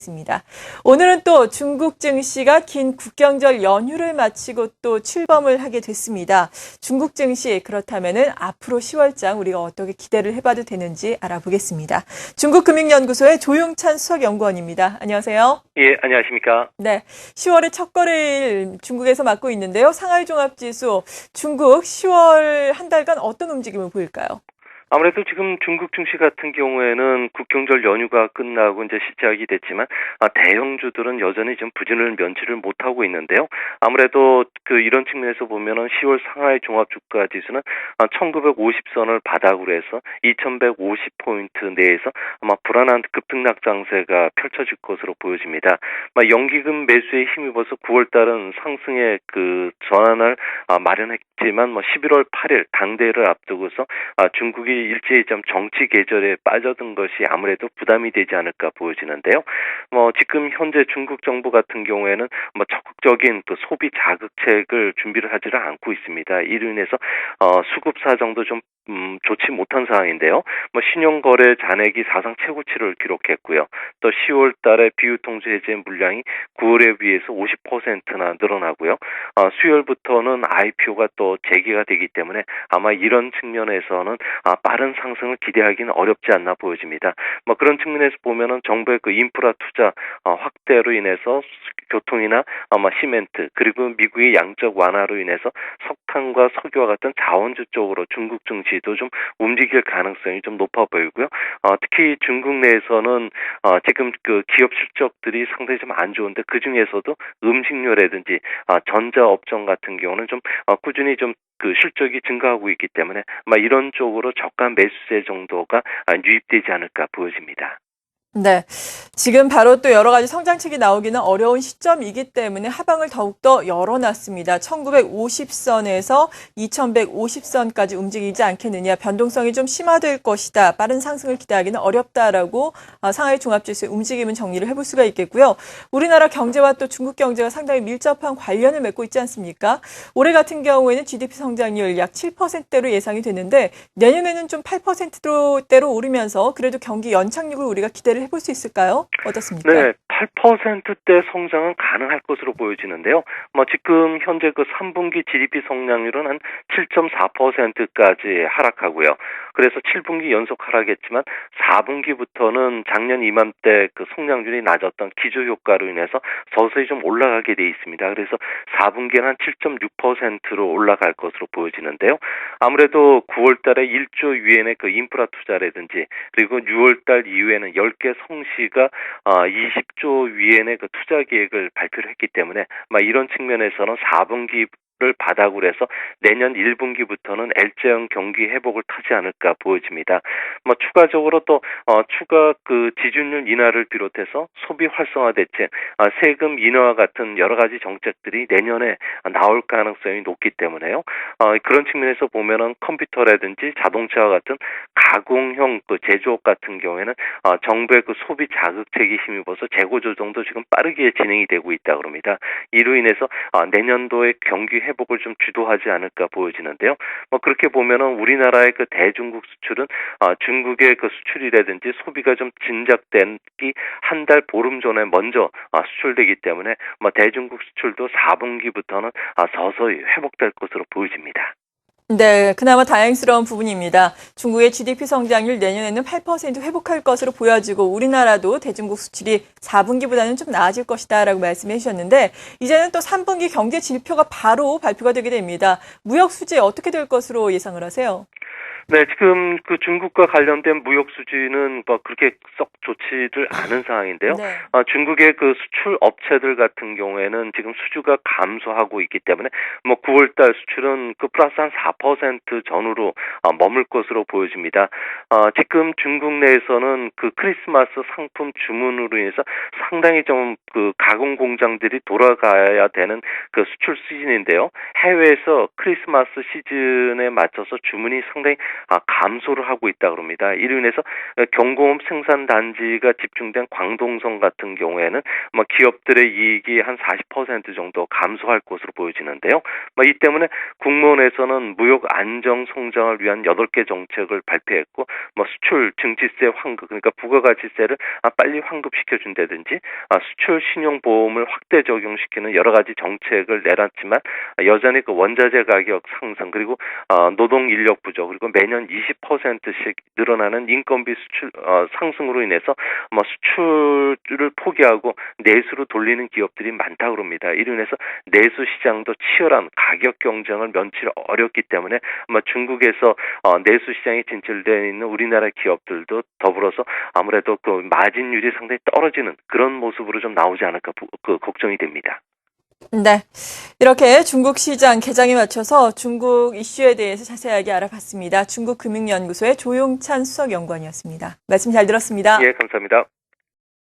있습니다. 오늘은 또 중국 증시가 긴 국경절 연휴를 마치고 또 출범을 하게 됐습니다. 중국 증시 그렇다면은 앞으로 10월장 우리가 어떻게 기대를 해봐도 되는지 알아보겠습니다. 중국금융연구소의 조용찬 수석연구원입니다. 안녕하세요. 예, 안녕하십니까. 네, 10월의 첫 거래일 중국에서 맞고 있는데요. 상하이 종합지수 중국 10월 한 달간 어떤 움직임을 보일까요? 아무래도 지금 중국 증시 같은 경우에는 국경절 연휴가 끝나고 이제 시작이 됐지만 대형주들은 여전히 좀 부진을 면치를 못하고 있는데요. 아무래도 이런 측면에서 보면은 10월 상하이 종합주가 지수는 1950선을 바닥으로 해서 2150포인트 내에서 아마 불안한 급등락 장세가 펼쳐질 것으로 보여집니다. 연기금 매수에 힘입어서 9월 달은 상승의 전환을 마련했지만 11월 8일 당대를 앞두고서 중국이 일제히 좀 정치 계절에 빠져든 것이 아무래도 부담이 되지 않을까 보여지는데요. 지금 현재 중국 정부 같은 경우에는 적극적인 소비 자극책을 준비를 하지를 않고 있습니다. 이로 인해서 수급 사정도 좀 좋지 못한 상황인데요. 신용거래 잔액이 사상 최고치를 기록했고요. 또 10월 달에 비유통지 해제 물량이 9월에 비해서 50%나 늘어나고요. 수요일부터는 IPO가 또 재개가 되기 때문에 아마 이런 측면에서는 빠른 상승을 기대하기는 어렵지 않나 보여집니다. 그런 측면에서 보면은 정부의 인프라 투자 확대로 인해서 교통이나 시멘트 그리고 미국의 양적 완화로 인해서 석탄과 석유와 같은 자원주 쪽으로 중국 증시도 좀 움직일 가능성이 좀 높아 보이고요. 특히 중국 내에서는 지금 기업 실적들이 상당히 좀 안 좋은데 그 중에서도 음식료라든지 전자업종 같은 경우는 좀 꾸준히 좀 실적이 증가하고 있기 때문에 이런 쪽으로 저가 매수세 정도가 유입되지 않을까 보여집니다. 네. 지금 바로 또 여러 가지 성장책이 나오기는 어려운 시점이기 때문에 하방을 더욱더 열어놨습니다. 1950선에서 2150선까지 움직이지 않겠느냐. 변동성이 좀 심화될 것이다. 빠른 상승을 기대하기는 어렵다라고 상하이 종합지수의 움직임은 정리를 해볼 수가 있겠고요. 우리나라 경제와 또 중국 경제가 상당히 밀접한 관련을 맺고 있지 않습니까? 올해 같은 경우에는 GDP 성장률 약 7%대로 예상이 되는데 내년에는 좀 8%대로 오르면서 그래도 경기 연착륙을 우리가 기대를 해볼 수 있을까요? 어떻습니까? 네, 8%대 성장은 가능할 것으로 보여지는데요. 지금 현재 3분기 GDP 성장률은 한 7.4%까지 하락하고요. 그래서 7분기 연속 하락했지만 4분기부터는 작년 이맘때 성장률이 낮았던 기저 효과로 인해서 서서히 좀 올라가게 돼 있습니다. 그래서 4분기는 한 7.6%로 올라갈 것으로 보여지는데요. 아무래도 9월 달에 1조 위엔의 인프라 투자라든지 그리고 6월 달 이후에는 10개 성시가 20조 위엔의 투자 계획을 발표를 했기 때문에 이런 측면에서는 4분기를 바닥으로 해서 내년 1분기부터는 L자형 경기 회복을 타지 않을까 보여집니다. 추가적으로 또 추가 지준율 인하를 비롯해서 소비 활성화 대책, 세금 인하와 같은 여러 가지 정책들이 내년에 나올 가능성이 높기 때문에요. 그런 측면에서 보면은 컴퓨터라든지 자동차와 같은 가공형 제조업 같은 경우에는 정부의 소비 자극책이 힘입어서 재고 조정도 지금 빠르게 진행이 되고 있다 그럽니다. 이로 인해서 내년도의 경기 회복을 좀 주도하지 않을까 보여지는데요. 그렇게 보면은 우리나라의 대중국 수출은 중국의 수출이라든지 소비가 좀 진작되기 한 달 보름 전에 먼저 수출되기 때문에 대중국 수출도 4분기부터는 서서히 회복될 것으로 보여집니다. 네, 그나마 다행스러운 부분입니다. 중국의 GDP 성장률 내년에는 8% 회복할 것으로 보여지고 우리나라도 대중국 수출이 4분기보다는 좀 나아질 것이다라고 말씀해 주셨는데 이제는 또 3분기 경제 지표가 바로 발표가 되게 됩니다. 무역 수지 어떻게 될 것으로 예상을 하세요? 네, 지금 중국과 관련된 무역 수지는 그렇게 썩 좋지를 않은 상황인데요. 네. 중국의 수출 업체들 같은 경우에는 지금 수주가 감소하고 있기 때문에 9월 달 수출은 플러스 한 4% 전후로 머물 것으로 보여집니다. 지금 중국 내에서는 크리스마스 상품 주문으로 인해서 상당히 좀 가공 공장들이 돌아가야 되는 수출 시즌인데요. 해외에서 크리스마스 시즌에 맞춰서 주문이 상당히 감소를 하고 있다 그럽니다. 이로 인해서 경공업 생산 단지가 집중된 광동성 같은 경우에는 기업들의 이익이 한 40% 정도 감소할 것으로 보여지는데요. 이 때문에 국무원에서는 무역 안정 성장을 위한 8개 정책을 발표했고 수출 증지세 환급 그러니까 부가가치세를 빨리 환급시켜 준다든지 수출 신용보험을 확대 적용시키는 여러 가지 정책을 내놨지만 여전히 그 원자재 가격 상승 그리고 노동 인력 부족 그리고 매년 20%씩 늘어나는 인건비 수출 상승으로 인해서 수출을 포기하고 내수로 돌리는 기업들이 많다고 합니다. 이로 인해서 내수 시장도 치열한 가격 경쟁을 면치 어렵기 때문에 중국에서 내수 시장에 진출되어 있는 우리나라 기업들도 더불어서 아무래도 그 마진율이 상당히 떨어지는 그런 모습으로 좀 나오지 않을까 걱정이 됩니다. 네. 이렇게 중국 시장 개장에 맞춰서 중국 이슈에 대해서 자세하게 알아봤습니다. 중국금융연구소의 조용찬 수석연구원이었습니다. 말씀 잘 들었습니다. 예, 감사합니다.